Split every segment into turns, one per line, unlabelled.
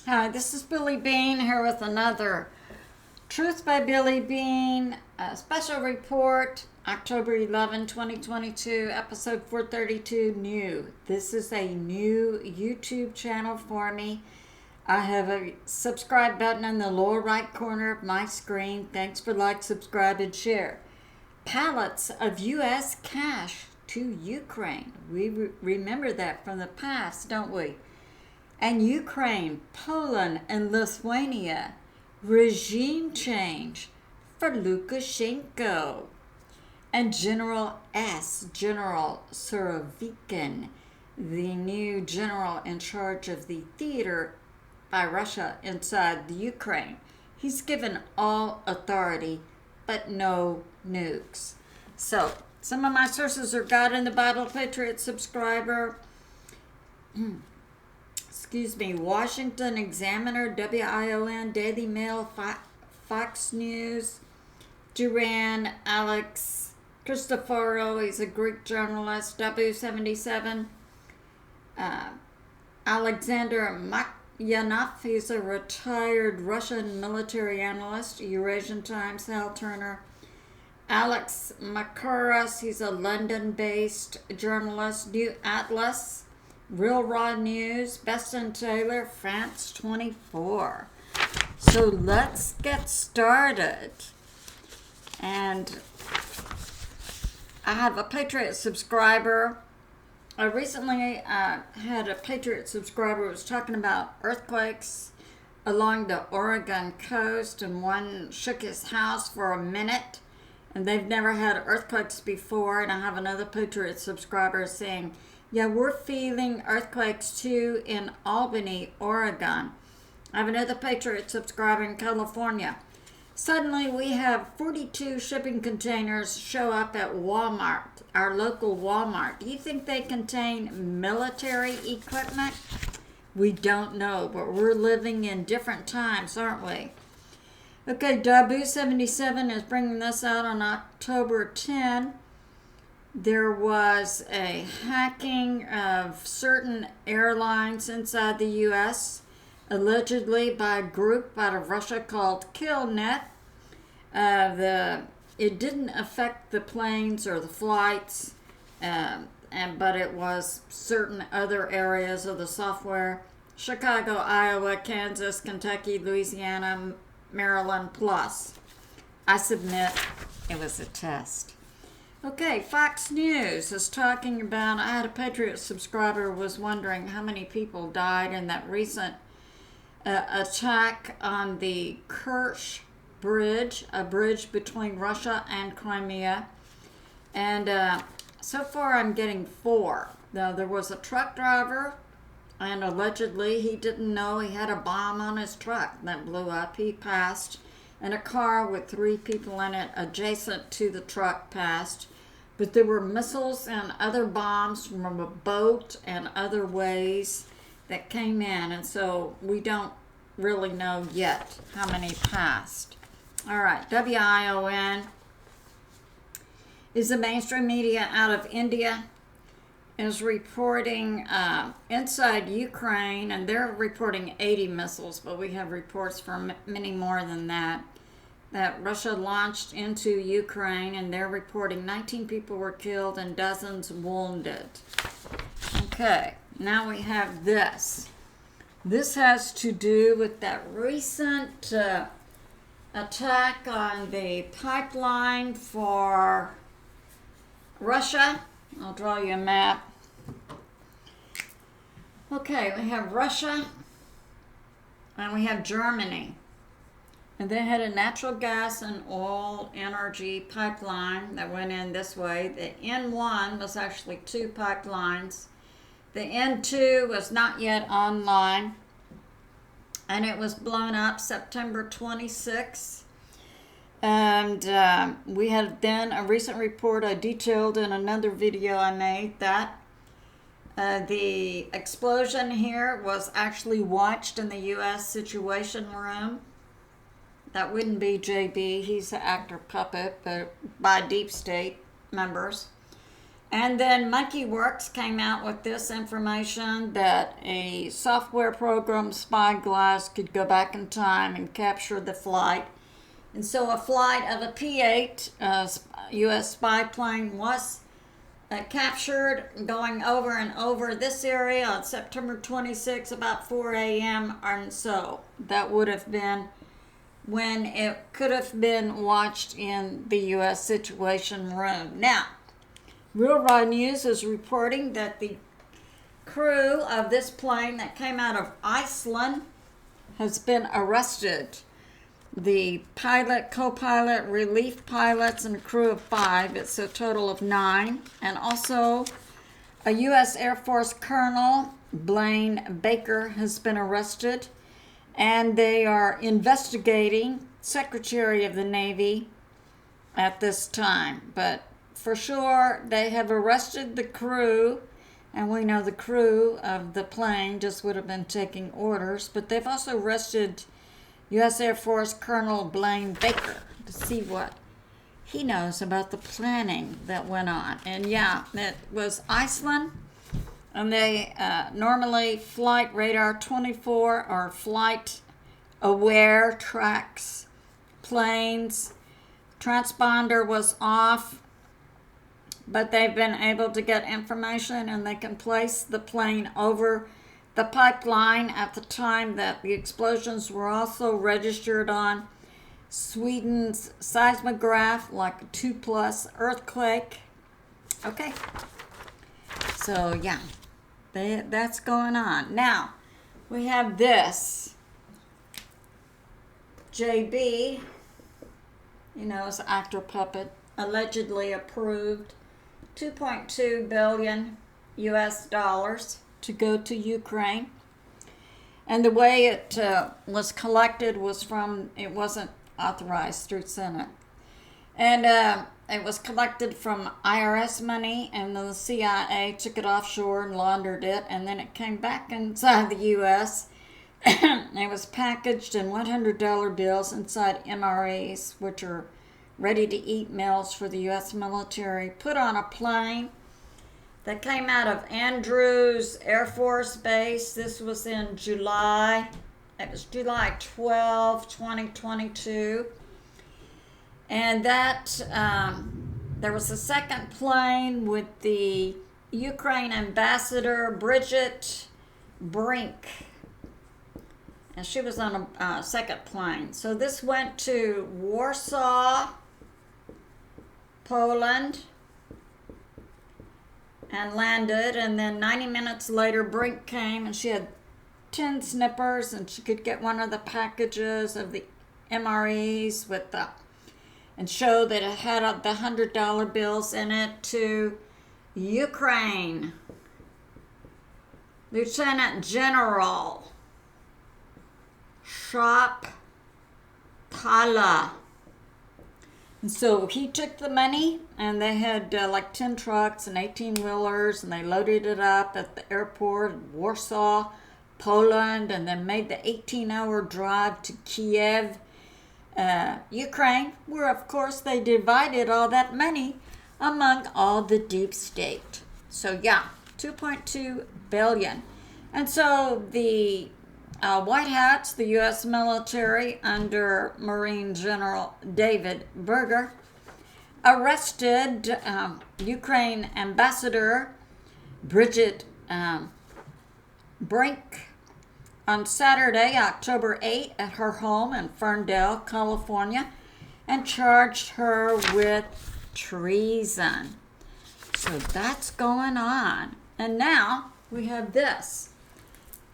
Hi, this is Billie Beene here with another Truth by Billie Beene special report, October 11, 2022, episode 432, new. This is a new YouTube channel for me. I have a subscribe button in the lower right corner of my screen. Thanks for like, subscribe, and share. Pallets of U.S. cash to Ukraine. We remember that from the past, don't we? And Ukraine, Poland, and Lithuania. Regime change for Lukashenko. And General Surovikin, the new general in charge of the theater by Russia inside the Ukraine. He's given all authority, but no nukes. So, some of my sources are God in the Bible, Patriot Subscriber, Washington Examiner, WION, Daily Mail, Fox News, Duran, A Christoferou, he's a Greek journalist, W77, Alexander Makyanov, he's a retired Russian military analyst, Eurasian Times, Hal Turner, A Mercouris, he's a London-based journalist, New Atlas, Real Raw News, Beston Taylor, France 24. So let's get started. And I have a Patriot Subscriber. I recently had a Patriot Subscriber who was talking about earthquakes along the Oregon coast, and one shook his house for a minute, and they've never had earthquakes before. And I have another Patriot Subscriber saying, yeah, we're feeling earthquakes too in Albany, Oregon. I have another Patriot Subscriber in California. Suddenly we have 42 shipping containers show up at Walmart, our local Walmart. Do you think they contain military equipment? We don't know, but we're living in different times, aren't we? Okay, W77 is bringing this out on October 10. There was a hacking of certain airlines inside the U.S., allegedly by a group out of Russia called KillNet. It didn't affect the planes or the flights, but it was certain other areas of the software. Chicago, Iowa, Kansas, Kentucky, Louisiana, Maryland, plus. I submit it was a test. Okay, Fox News is talking about, I had a Patriot Subscriber who was wondering how many people died in that recent attack on the Kerch Bridge, a bridge between Russia and Crimea. And so far I'm getting 4. Now, there was a truck driver, and allegedly he didn't know he had a bomb on his truck that blew up. He passed, and a car with 3 people in it adjacent to the truck passed. But there were missiles and other bombs from a boat and other ways that came in. And so we don't really know yet how many passed. All right, WION is the mainstream media out of India, is reporting inside Ukraine, and they're reporting 80 missiles, but we have reports for many more than that Russia launched into Ukraine, and they're reporting 19 people were killed and dozens wounded. Okay, now we have this. This has to do with that recent attack on the pipeline for Russia. I'll draw you a map. Okay, we have Russia, and we have Germany. And they had a natural gas and oil energy pipeline that went in this way. The N1 was actually 2 pipelines. The N2 was not yet online, and it was blown up September 26. And we had then a recent report I detailed in another video I made that the explosion here was actually watched in the U.S. Situation Room. That wouldn't be JB, he's the actor puppet, but by deep state members. And then Werx came out with this information that a software program, Spyglass, could go back in time and capture the flight. And so a flight of a P-8 U.S. spy plane was captured going over and over this area on September 26, about 4 a.m. And so that would have been when it could have been watched in the U.S. Situation Room. Now, Real News is reporting that the crew of this plane that came out of Iceland has been arrested. The pilot, co-pilot, relief pilots, and a crew of 5. It's a total of 9. And also, a U.S. Air Force Colonel, Blaine Baker, has been arrested. And they are investigating Secretary of the Navy at this time. But for sure, they have arrested the crew, and we know the crew of the plane just would have been taking orders, but they've also arrested U.S. Air Force Colonel Blaine Baker to see what he knows about the planning that went on. And yeah, it was Iceland, and they normally Flight Radar 24 or Flight Aware tracks planes. Transponder was off, but they've been able to get information, and they can place the plane over the pipeline at the time that the explosions were also registered on Sweden's seismograph, like a 2+ earthquake. Okay, so yeah, that's going on. Now, we have this. JB, is actor puppet, allegedly approved $2.2 billion US to go to Ukraine. And the way it was collected was it wasn't authorized through Senate. And it was collected from IRS money, and then the CIA took it offshore and laundered it, and then it came back inside the U.S. It was packaged in $100 bills inside MREs, which are ready-to-eat meals for the U.S. military, put on a plane that came out of Andrews Air Force Base. This was in July. It was July 12, 2022. And that, there was a second plane with the Ukraine ambassador, Bridget Brink. And she was on a second plane. So this went to Warsaw, Poland, and landed. And then 90 minutes later, Brink came, and she had 10 snippers, and she could get one of the packages of the MREs with and show that it had the $100 bills in it to Ukraine. Lieutenant General Shop Kala. And so he took the money, and they had like 10 trucks and 18-wheelers, and they loaded it up at the airport in Warsaw, Poland, and then made the 18-hour drive to Kiev, Ukraine, where of course they divided all that money among all the deep state. So yeah, $2.2 billion. And so the White Hats, the U.S. military under Marine General David Berger, arrested Ukraine Ambassador Bridget Brink on Saturday, October 8, at her home in Ferndale, California, and charged her with treason. So that's going on. And now we have this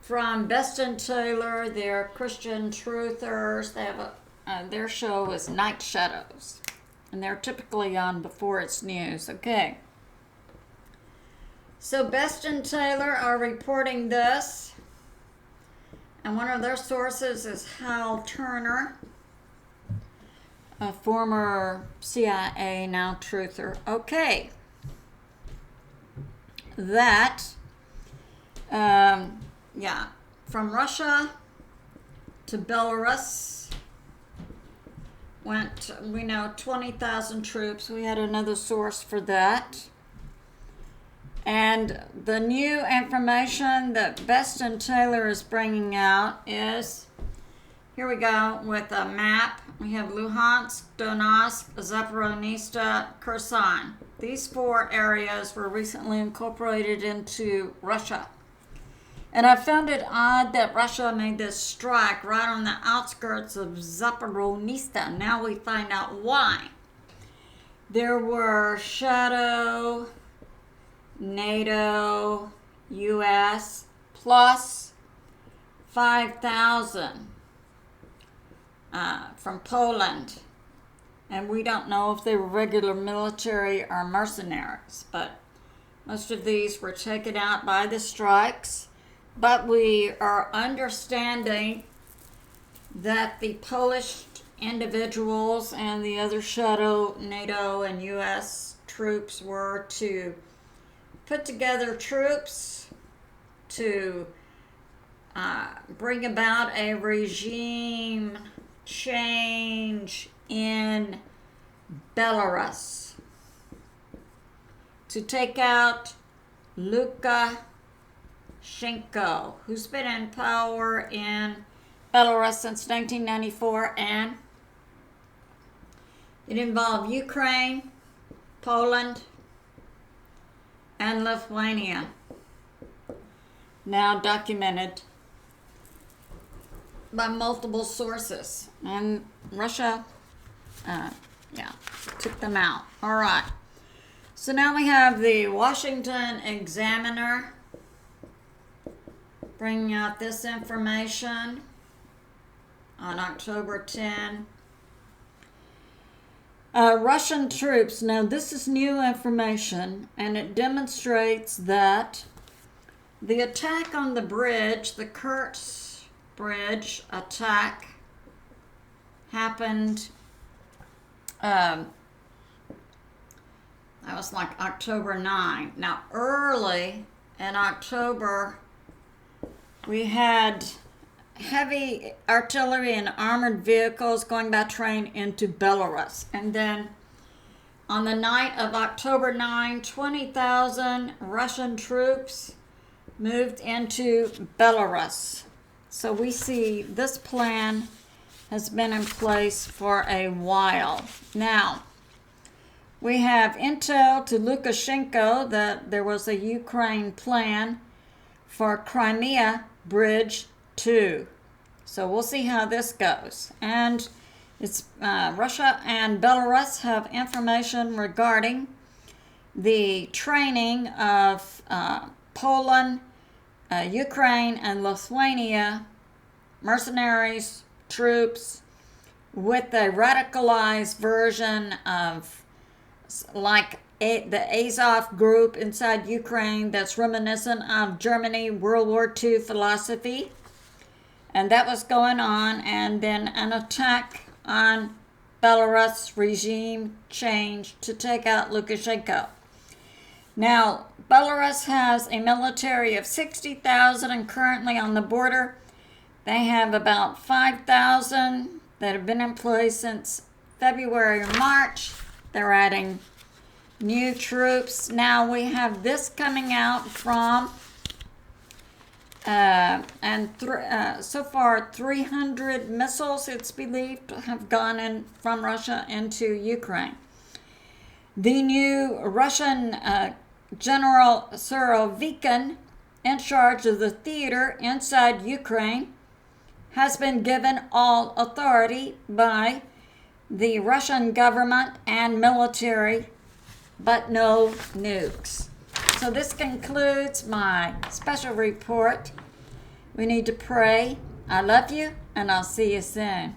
from Best and Taylor. They're Christian truthers. They have their show is Night Shadows, and they're typically on Beforeitsnews. Okay. So Best and Taylor are reporting this, and one of their sources is Hal Turner, a former CIA, now truther. Okay. That, from Russia to Belarus went, we know, 20,000 troops. We had another source for that. And the new information that Best and Taylor is bringing out is, here we go with a map. We have Luhansk, Donetsk, Zaporizhzhia, Kherson. These 4 areas were recently incorporated into Russia. And I found it odd that Russia made this strike right on the outskirts of Zaporizhzhia. Now we find out why. There were shadow, NATO, US, plus 5,000 from Poland. And we don't know if they were regular military or mercenaries, but most of these were taken out by the strikes. But we are understanding that the Polish individuals and the other shadow NATO and US troops were to put together troops to bring about a regime change in Belarus, to take out Lukashenko, who's been in power in Belarus since 1994, and it involved Ukraine, Poland, and Lithuania. Now documented by multiple sources. And Russia, took them out. All right. So now we have the Washington Examiner bringing out this information on October 10. Russian troops. Now this is new information, and it demonstrates that the attack on the bridge, the Kerch Bridge attack, happened, that was like October 9. Now early in October, we had heavy artillery and armored vehicles going by train into Belarus. And then on the night of October 9, 20,000 Russian troops moved into Belarus. So we see this plan has been in place for a while. Now, we have intel to Lukashenko that there was a Ukraine plan for Crimea Bridge 2. So we'll see how this goes. And it's Russia and Belarus have information regarding the training of Poland, Ukraine, and Lithuania mercenaries, troops, with a radicalized version of like the Azov group inside Ukraine that's reminiscent of Germany World War II philosophy. And that was going on, and then an attack on Belarus regime change to take out Lukashenko. Now, Belarus has a military of 60,000 and currently on the border they have about 5,000 that have been in place since February or March. They're adding new troops. Now we have this coming out from so far 300 missiles, it's believed, have gone in from Russia into Ukraine. The new Russian General Surovikin, in charge of the theater inside Ukraine, has been given all authority by the Russian government and military, but no nukes. So this concludes my special report. We need to pray. I love you, and I'll see you soon.